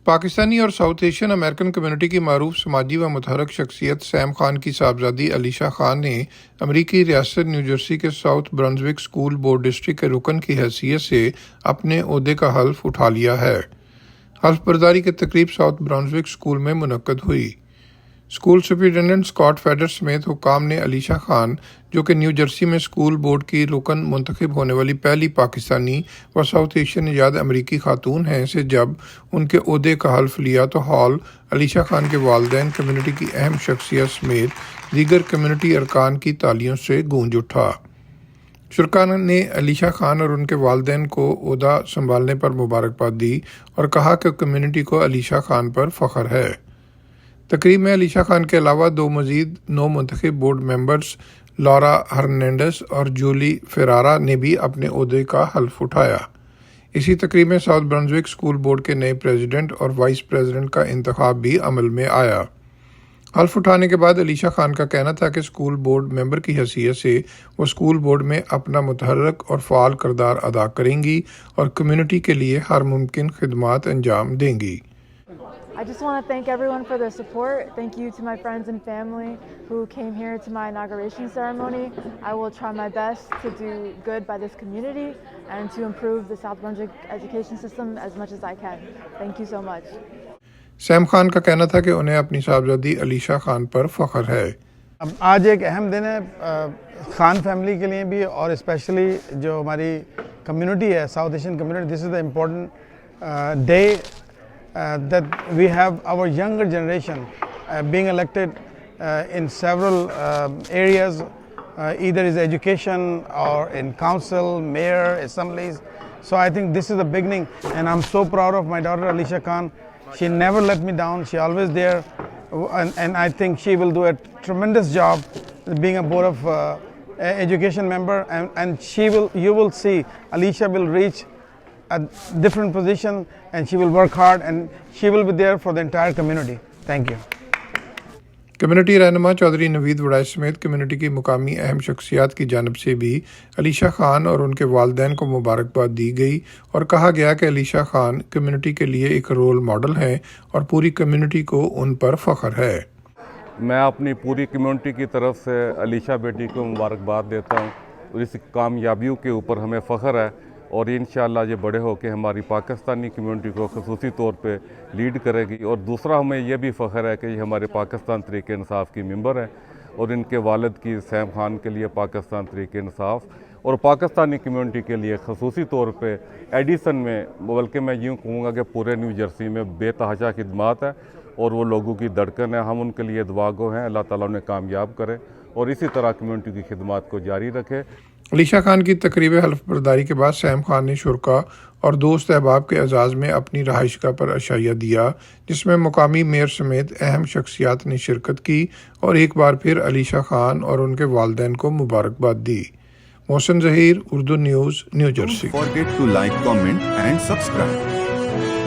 पाकिस्तानी और south Asian American community की मारूफ समाजी व मुतहरक शख्सियत सैम खान की साहबजादी अलीशा खान ने अमरीकी रियासत न्यू जर्सी के south Brunswick school board district के रुकन की हैसियत से अपने ओहदे का हल्फ उठा लिया है। हल्फ बर्दारी की तकरीब साउथ ब्रंसविक स्कूल में मुनक्कद हुई। स्कूल सुपरिटेंडेंट स्कॉट फेडर समेत हुक्काम ने अलीशा खान, जो कि न्यू जर्सी में स्कूल बोर्ड की रुकन मुंतखब होने वाली पहली पाकिस्तानी व साउथ एशियन निजात अमरीकी खातून हैं, से जब उनके ओहदे का हल्फ लिया तो हॉल अलीशा खान के वालिदैन, कम्युनिटी की अहम शख्सियत समेत दीगर कम्युनिटी अरकान की तालियों से गूंज उठा। शुरका ने अलीशा खान और उनके वालिदैन को ओहदा संभालने पर मुबारकबाद दी और कहा कि कम्युनिटी को अलीशा खान पर फ़ख्र है। तकरीब में अलीशा खान के अलावा मज़ीद 9 मुंतखब बोर्ड मेंबर्स लॉरा हर्नांडेस और जूली फेरारा ने भी अपने ओहदे का हल्फ उठाया। इसी तकरीब में साउथ ब्रंसविक स्कूल बोर्ड के नए प्रेसिडेंट और वाइस प्रेसिडेंट का इंतखाब भी अमल में आया। हल्फ उठाने के बाद अलीशा खान का कहना था कि स्कूल बोर्ड मेंबर की हैसियत से वो स्कूल बोर्ड में अपना मुतहर्रक और फ़ाल किरदार अदा करेंगी और कम्युनिटी के लिए हर मुमकिन खिदमात अंजाम देंगी। I just want to thank everyone for their support. Thank you to my friends and family who came here to my inauguration ceremony. I will try my best to do good by this community and to improve the South Brunswick education system as much as I can. Thank you so much. Sam Khan का कहना था कि उन्हें अपनी साहबजादी अलीशा खान पर फ़ख्र है। अब आज एक अहम दिन है खान फैमिली के लिए भी और स्पेशली जो हमारी कम्युनिटी है south Asian community. This is the important day that we have our younger generation being elected in several areas, either is education or in council, mayor, assemblies. So I think this is the beginning, and I'm so proud of my daughter Alisha Khan. She never let me down. She always there, and I think she will do a tremendous job being a board of education member, and you will see Alisha will reach a different position and she will work hard and she will be there for the entire community. Thank you. Community रहनुमा चौधरी नवीद वड़ाई समेत community की मुकामी अहम शख्सियात की जानब से भी अलीशा खान और उनके वालिदैन को मुबारकबाद दी गई और कहा गया कि अलीशा खान कम्युनिटी के लिए एक रोल मॉडल हैं और पूरी कम्युनिटी को उन पर फ़ख्र है। मैं अपनी पूरी कम्युनिटी की तरफ से अलीशा बेटी को मुबारकबाद देता हूँ और इस कामयाबियों के ऊपर हमें फ़ख्र है और इंशाअल्लाह ये बड़े होकर हमारी पाकिस्तानी कम्युनिटी को ख़ुसूसी तौर पे लीड करेगी। और दूसरा हमें यह भी फ़ख्र है कि ये हमारे पाकिस्तान तहरीक इंसाफ की मेंबर हैं और इनके वालिद की सैम खान के लिए पाकिस्तान तहरीक इंसाफ और पाकिस्तानी कम्युनिटी के लिए ख़ुसूसी तौर पे एडिसन में, बल्कि मैं यूँ कहूँगा कि पूरे न्यू जर्सी में बेतहाशा खिदमात है और वो लोगों की धड़कन है। हम उनके लिए दुआ गो हैं, अल्लाह ताला उन्हें कामयाब करे और इसी तरह कम्युनिटी की खिदमात को जारी रखे। अलीशा खान की तकरीब हल्फ बर्दारी के बाद सैम खान ने शुरका और दोस्त अहबाब के एजाज़ में अपनी रहाइशगाह पर अशाइया दिया, जिसमें मुकामी मेयर समेत अहम शख्सियात ने शिरकत की और एक बार फिर अलीशा खान और उनके वालिदैन को मुबारकबाद दी। Mohsin Zaheer, Urdu news, New Jersey. Don't forget to like, comment and subscribe.